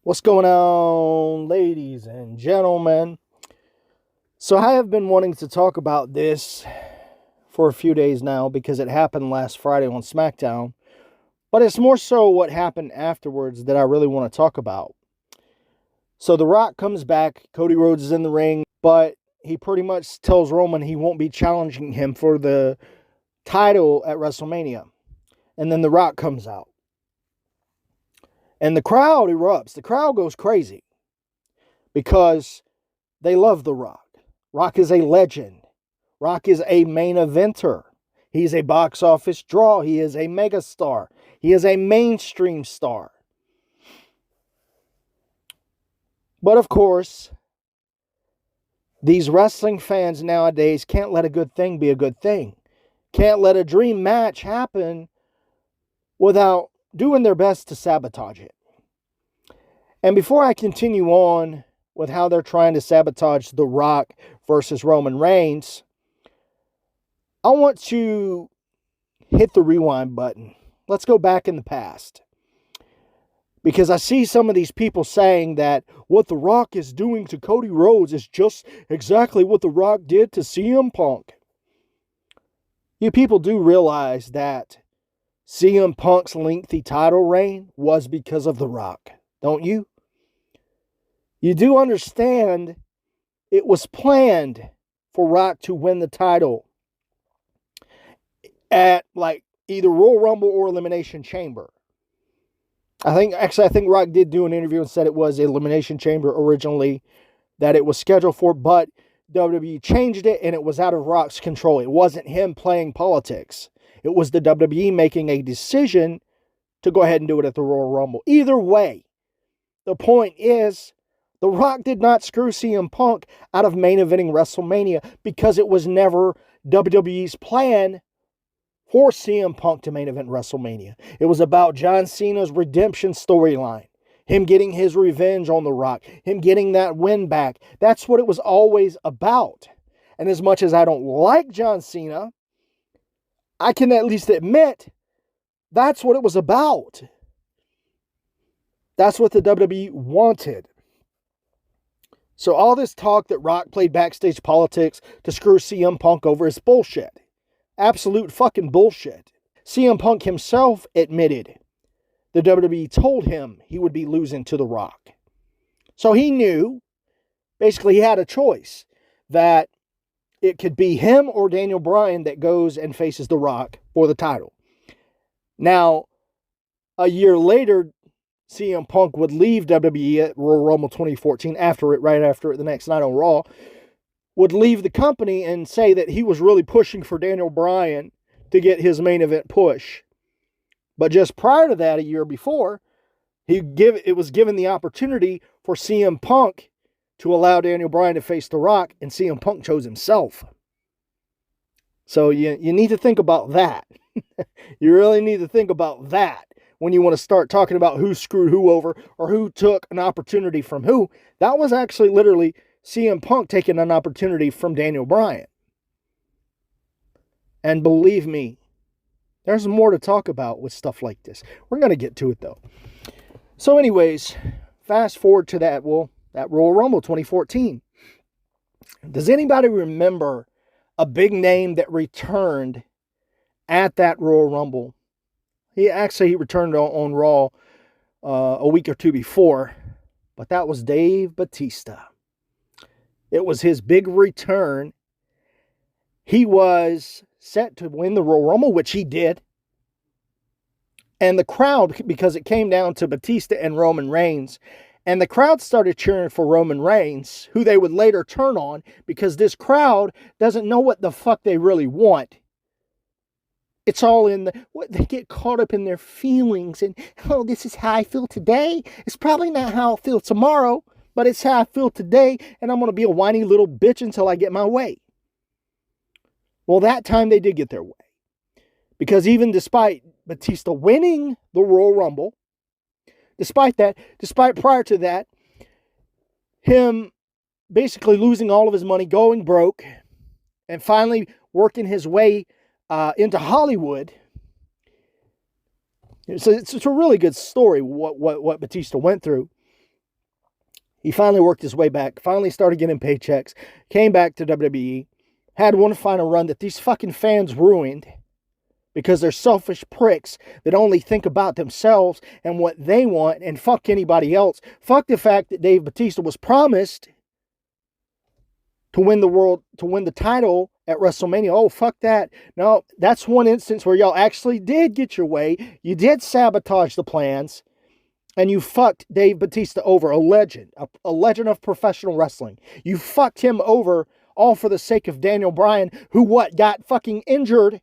What's going on, ladies and gentlemen? So I have been wanting to talk about this for a few days now because it happened last Friday on SmackDown, but it's more so what happened afterwards that I really want to talk about. So The Rock comes back, Cody Rhodes is in the ring, but he pretty much tells Roman he won't be challenging him for the title at WrestleMania. And then The Rock comes out. And the crowd erupts. The crowd goes crazy because they love The Rock. Rock is a legend. Rock is a main eventer. He's a box office draw. He is a megastar. He is a mainstream star. But of course, these wrestling fans nowadays can't let a good thing be a good thing. Can't let a dream match happen without doing their best to sabotage it. And before I continue on with how they're trying to sabotage The Rock versus Roman Reigns, I want to hit the rewind button. Let's go back in the past. Because I see some of these people saying that what The Rock is doing to Cody Rhodes is just exactly what The Rock did to CM Punk. You people do realize that CM Punk's lengthy title reign was because of The Rock, don't you? You do understand it was planned for Rock to win the title at like either Royal Rumble or Elimination Chamber. I think Rock did do an interview and said it was Elimination Chamber originally that it was scheduled for, but WWE changed it and it was out of Rock's control. It wasn't him playing politics. It was the WWE making a decision to go ahead and do it at the Royal Rumble. Either way, the point is, The Rock did not screw CM Punk out of main eventing WrestleMania because it was never WWE's plan for CM Punk to main event WrestleMania. It was about John Cena's redemption storyline. Him getting his revenge on The Rock. Him getting that win back. That's what it was always about. And as much as I don't like John Cena, I can at least admit that's what it was about. That's what the WWE wanted. So all this talk that Rock played backstage politics to screw CM Punk over is bullshit. Absolute fucking bullshit. CM Punk himself admitted the WWE told him he would be losing to The Rock. So he knew, basically he had a choice, that it could be him or Daniel Bryan that goes and faces The Rock for the title. Now, a year later, CM Punk would leave WWE at Royal Rumble 2014 right after it, the next night on Raw, would leave the company and say that he was really pushing for Daniel Bryan to get his main event push. But just prior to that, a year before, it was given the opportunity for CM Punk to allow Daniel Bryan to face The Rock, and CM Punk chose himself. So you need to think about that. You really need to think about that when you want to start talking about who screwed who over or who took an opportunity from who. That was actually literally CM Punk taking an opportunity from Daniel Bryan. And believe me, there's more to talk about with stuff like this. We're going to get to it though. So anyways, fast forward to that Royal Rumble 2014. Does anybody remember a big name that returned at that Royal Rumble? He returned on Raw a week or two before, but that was Dave Bautista. It was his big return. He was set to win the Royal Rumble, which he did. And the crowd, because it came down to Batista and Roman Reigns, and the crowd started cheering for Roman Reigns, who they would later turn on, because this crowd doesn't know what the fuck they really want. It's all they get caught up in their feelings and, oh, this is how I feel today. It's probably not how I'll feel tomorrow, but it's how I feel today, and I'm going to be a whiny little bitch until I get my way. Well, that time they did get their way. Because even despite Batista winning the Royal Rumble, despite prior to that, him basically losing all of his money, going broke, and finally working his way into Hollywood. So it's a really good story what Batista went through. He finally worked his way back, finally started getting paychecks, came back to WWE, had one final run that these fucking fans ruined because they're selfish pricks that only think about themselves and what they want and fuck anybody else. Fuck the fact that Dave Bautista was promised to win the title at WrestleMania. Oh, fuck that. No, that's one instance where y'all actually did get your way. You did sabotage the plans. And you fucked Dave Bautista over, a legend of professional wrestling. You fucked him over all for the sake of Daniel Bryan, who got fucking injured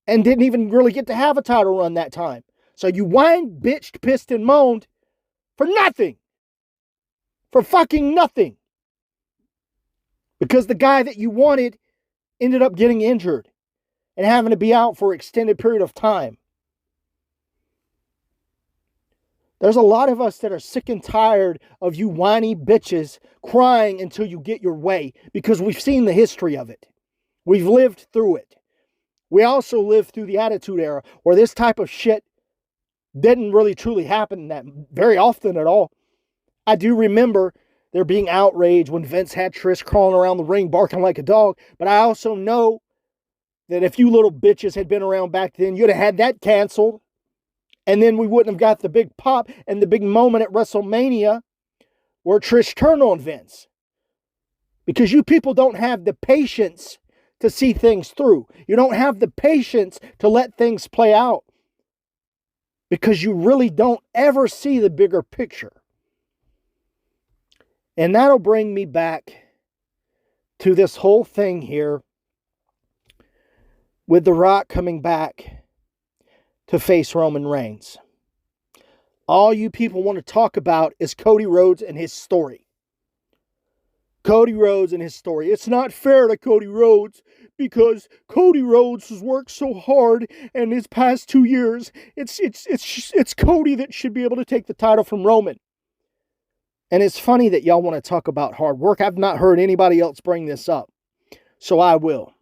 and didn't even really get to have a title run that time. So you whined, bitched, pissed, and moaned for nothing. For fucking nothing. Because the guy that you wanted ended up getting injured and having to be out for an extended period of time. There's a lot of us that are sick and tired of you whiny bitches crying until you get your way, because we've seen the history of it. We've lived through it. We also lived through the Attitude Era, where this type of shit didn't really truly happen that very often at all. I do remember there being outrage when Vince had Trish crawling around the ring barking like a dog, but I also know that if you little bitches had been around back then, you'd have had that canceled. And then we wouldn't have got the big pop and the big moment at WrestleMania where Trish turned on Vince. Because you people don't have the patience to see things through. You don't have the patience to let things play out. Because you really don't ever see the bigger picture. And that'll bring me back to this whole thing here with The Rock coming back to face Roman Reigns. All you people want to talk about is Cody Rhodes and his story. Cody Rhodes and his story. It's not fair to Cody Rhodes because Cody Rhodes has worked so hard in his past 2 years. It's Cody that should be able to take the title from Roman. And it's funny that y'all want to talk about hard work. I've not heard anybody else bring this up, so I will.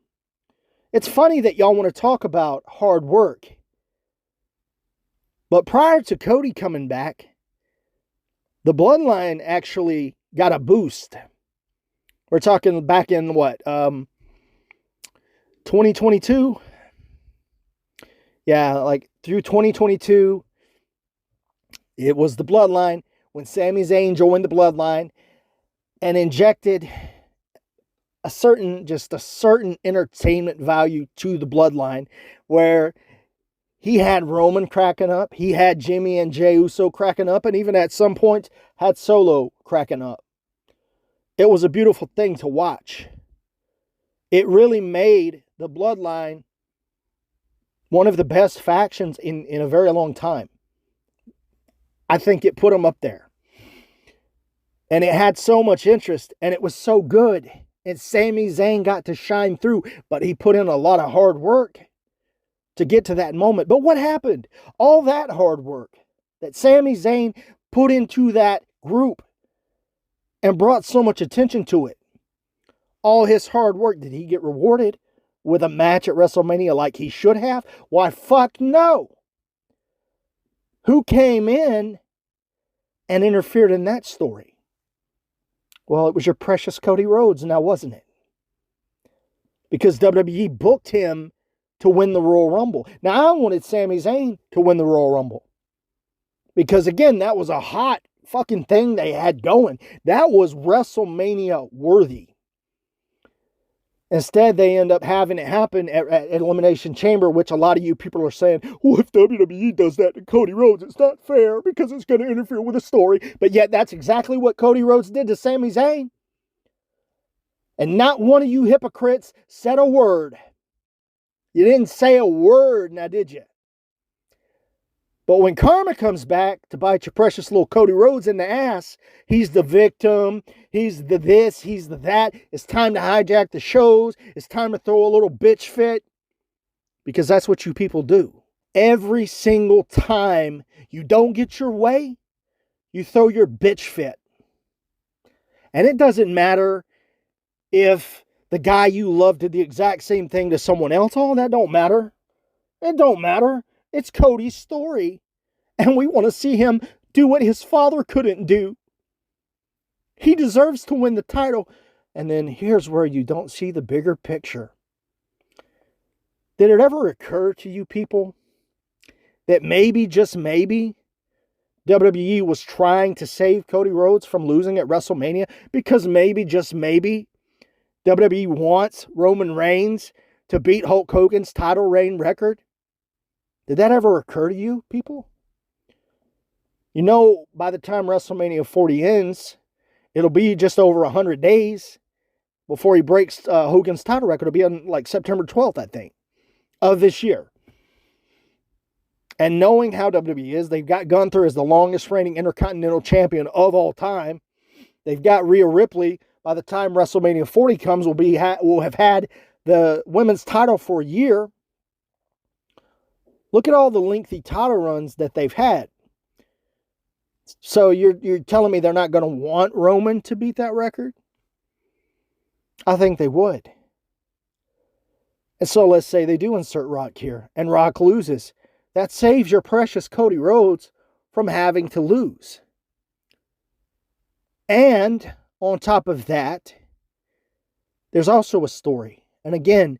It's funny that y'all want to talk about hard work. But prior to Cody coming back, the bloodline actually got a boost. We're talking back in 2022? Yeah, like through 2022, it was the bloodline when Sami Zayn joined the bloodline and injected a certain entertainment value to the bloodline, where he had Roman cracking up. He had Jimmy and Jey Uso cracking up. And even at some point had Solo cracking up. It was a beautiful thing to watch. It really made the bloodline one of the best factions in a very long time. I think it put them up there. And it had so much interest. And it was so good. And Sami Zayn got to shine through. But he put in a lot of hard work to get to that moment. But what happened? All that hard work that Sami Zayn put into that group and brought so much attention to it. All his hard work, did he get rewarded with a match at WrestleMania like he should have? Why, fuck no. Who came in and interfered in that story? Well, it was your precious Cody Rhodes, now wasn't it? Because WWE booked him to win the Royal Rumble. Now, I wanted Sami Zayn to win the Royal Rumble. Because, again, that was a hot fucking thing they had going. That was WrestleMania worthy. Instead, they end up having it happen at Elimination Chamber, which a lot of you people are saying, well, if WWE does that to Cody Rhodes, it's not fair because it's going to interfere with the story. But yet, that's exactly what Cody Rhodes did to Sami Zayn. And not one of you hypocrites said a word. You didn't say a word, now did you? But when karma comes back to bite your precious little Cody Rhodes in the ass, he's the victim, he's the this, he's the that. It's time to hijack the shows. It's time to throw a little bitch fit. Because that's what you people do. Every single time you don't get your way, you throw your bitch fit. And it doesn't matter if the guy you love did the exact same thing to someone else. Oh, that don't matter. It don't matter. It's Cody's story. And we want to see him do what his father couldn't do. He deserves to win the title. And then here's where you don't see the bigger picture. Did it ever occur to you people that maybe, just maybe, WWE was trying to save Cody Rhodes from losing at WrestleMania? Because maybe, just maybe, WWE wants Roman Reigns to beat Hulk Hogan's title reign record? Did that ever occur to you, people? You know, by the time WrestleMania 40 ends, it'll be just over 100 days before he breaks Hogan's title record. It'll be on like September 12th, I think, of this year. And knowing how WWE is, they've got Gunther as the longest reigning Intercontinental Champion of all time. They've got Rhea Ripley. By the time WrestleMania 40 comes, will have had the women's title for a year. Look at all the lengthy title runs that they've had. So you're telling me they're not going to want Roman to beat that record? I think they would. And so let's say they do insert Rock here, and Rock loses. That saves your precious Cody Rhodes from having to lose. And on top of that, there's also a story. And again,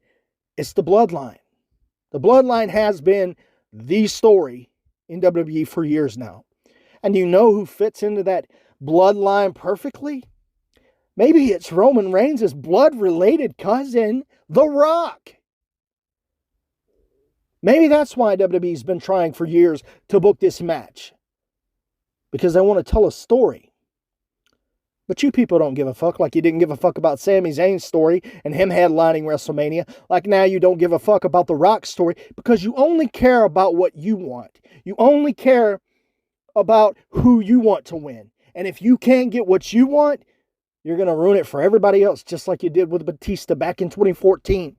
it's the bloodline. The bloodline has been the story in WWE for years now. And you know who fits into that bloodline perfectly? Maybe it's Roman Reigns' blood-related cousin, The Rock. Maybe that's why WWE's been trying for years to book this match. Because they want to tell a story. But you people don't give a fuck, like you didn't give a fuck about Sami Zayn's story and him headlining WrestleMania. Like now you don't give a fuck about The Rock's story because you only care about what you want. You only care about who you want to win. And if you can't get what you want, you're going to ruin it for everybody else, just like you did with Batista back in 2014.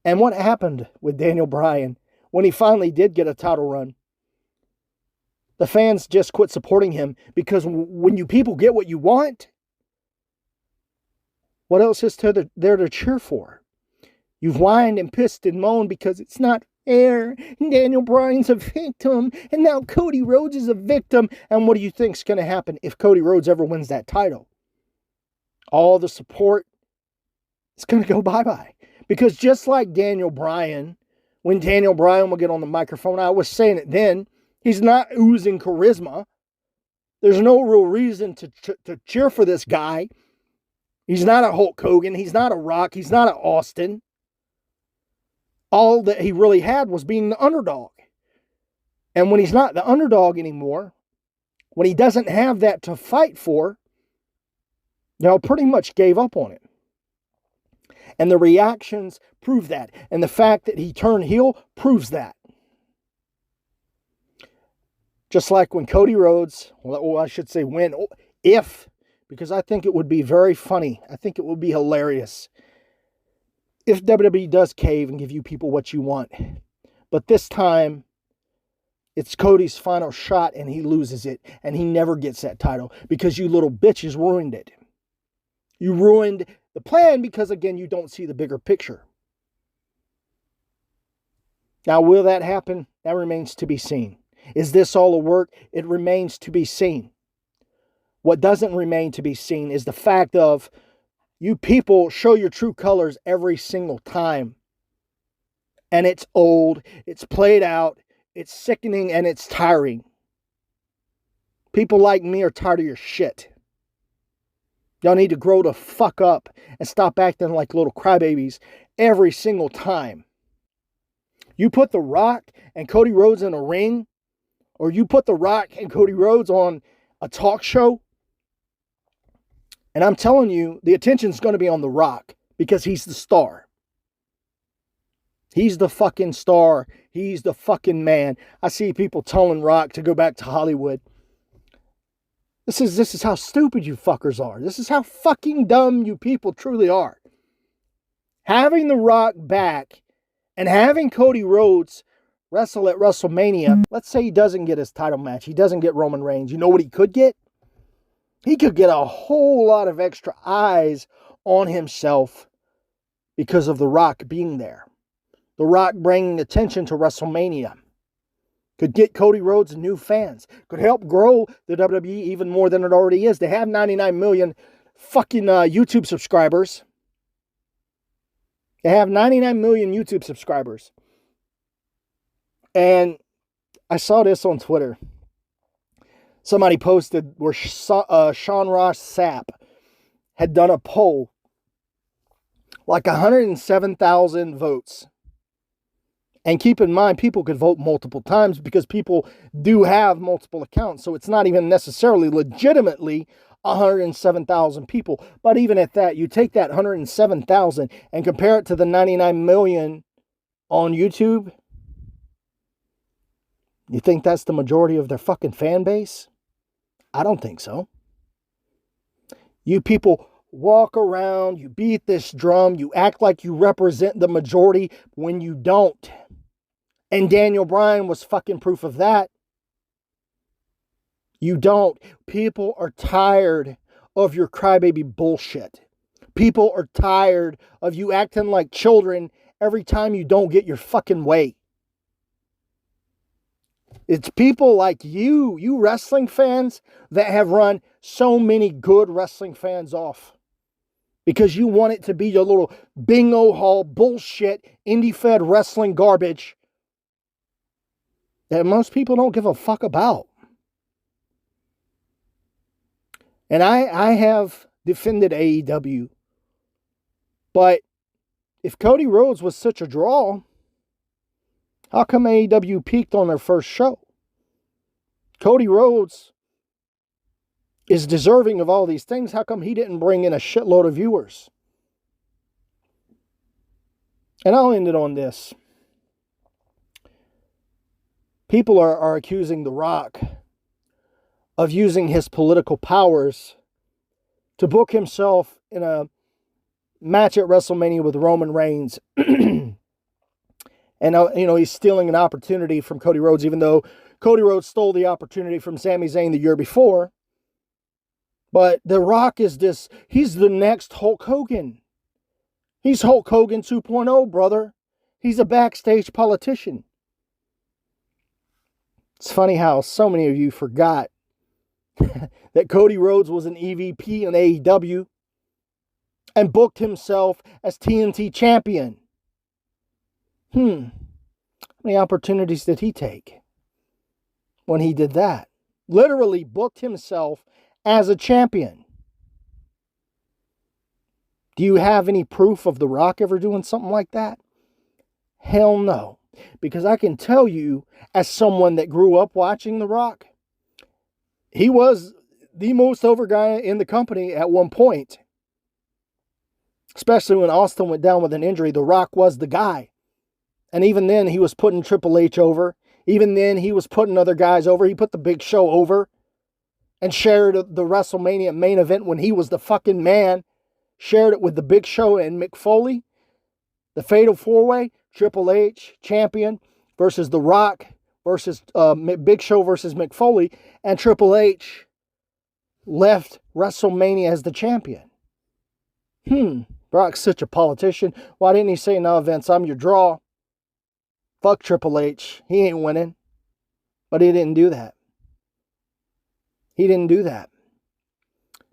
And what happened with Daniel Bryan when he finally did get a title run? The fans just quit supporting him because when you people get what you want, what else is there to cheer for? You've whined and pissed and moaned because it's not fair. Daniel Bryan's a victim, and now Cody Rhodes is a victim. And what do you think's going to happen if Cody Rhodes ever wins that title? All the support is going to go bye-bye. Because just like Daniel Bryan, when Daniel Bryan will get on the microphone, I was saying it then, he's not oozing charisma. There's no real reason to cheer for this guy. He's not a Hulk Hogan. He's not a Rock. He's not an Austin. All that he really had was being the underdog. And when he's not the underdog anymore, when he doesn't have that to fight for, pretty much gave up on it. And the reactions prove that. And the fact that he turned heel proves that. Just like when Cody Rhodes, because I think it would be very funny. I think it would be hilarious if WWE does cave and give you people what you want. But this time, it's Cody's final shot and he loses it. And he never gets that title because you little bitches ruined it. You ruined the plan because, again, you don't see the bigger picture. Now, will that happen? That remains to be seen. Is this all a work? It remains to be seen. What doesn't remain to be seen is the fact of you people show your true colors every single time. And it's old, it's played out, it's sickening, and it's tiring. People like me are tired of your shit. Y'all need to grow the fuck up and stop acting like little crybabies every single time. You put The Rock and Cody Rhodes in a ring, or you put The Rock and Cody Rhodes on a talk show, and I'm telling you, the attention's going to be on The Rock because he's the star. He's the fucking star. He's the fucking man. I see people telling Rock to go back to Hollywood. This is how stupid you fuckers are. This is how fucking dumb you people truly are. Having The Rock back and having Cody Rhodes wrestle at WrestleMania, let's say he doesn't get his title match. He doesn't get Roman Reigns. You know what he could get? He could get a whole lot of extra eyes on himself because of The Rock being there. The Rock bringing attention to WrestleMania. Could get Cody Rhodes new fans. Could help grow the WWE even more than it already is. They have 99 million fucking YouTube subscribers. They have 99 million YouTube subscribers. And I saw this on Twitter. Somebody posted where Sean Ross Sapp had done a poll. Like 107,000 votes. And keep in mind, people could vote multiple times because people do have multiple accounts. So it's not even necessarily legitimately 107,000 people. But even at that, you take that 107,000 and compare it to the 99 million on YouTube. You think that's the majority of their fucking fan base? I don't think so. You people walk around, you beat this drum, you act like you represent the majority when you don't. And Daniel Bryan was fucking proof of that. You don't. People are tired of your crybaby bullshit. People are tired of you acting like children every time you don't get your fucking way. It's people like you wrestling fans, that have run so many good wrestling fans off. Because you want it to be your little bingo hall bullshit, indie-fed wrestling garbage that most people don't give a fuck about. And I have defended AEW. But if Cody Rhodes was such a draw, how come AEW peaked on their first show? Cody Rhodes is deserving of all these things. How come he didn't bring in a shitload of viewers? And I'll end it on this. People are accusing The Rock of using his political powers to book himself in a match at WrestleMania with Roman Reigns. And, he's stealing an opportunity from Cody Rhodes, even though Cody Rhodes stole the opportunity from Sami Zayn the year before. But The Rock is he's the next Hulk Hogan. He's Hulk Hogan 2.0, brother. He's a backstage politician. It's funny how so many of you forgot that Cody Rhodes was an EVP in AEW and booked himself as TNT champion. How many opportunities did he take when he did that? Literally booked himself as a champion. Do you have any proof of The Rock ever doing something like that? Hell no. Because I can tell you, as someone that grew up watching The Rock, he was the most over guy in the company at one point. Especially when Austin went down with an injury, The Rock was the guy. And even then, he was putting Triple H over. Even then, he was putting other guys over. He put the Big Show over. And shared the WrestleMania main event when he was the fucking man. Shared it with the Big Show and Mick Foley. The Fatal 4-Way, Triple H, champion, versus The Rock, versus Big Show versus Mick Foley. And Triple H left WrestleMania as the champion. Brock's such a politician. Why didn't he say, no, Vince, I'm your draw? Fuck Triple H. He ain't winning. But he didn't do that. He didn't do that.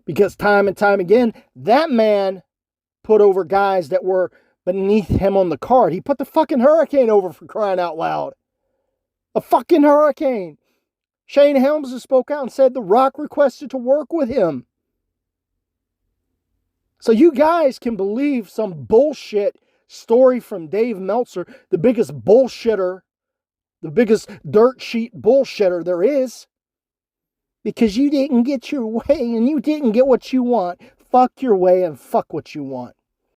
Because time and time again, that man put over guys that were beneath him on the card. He put the fucking Hurricane over, for crying out loud. A fucking Hurricane. Shane Helms spoke out and said The Rock requested to work with him. So you guys can believe some bullshit story from Dave Meltzer, the biggest bullshitter, the biggest dirt sheet bullshitter there is. Because you didn't get your way and you didn't get what you want. Fuck your way and fuck what you want.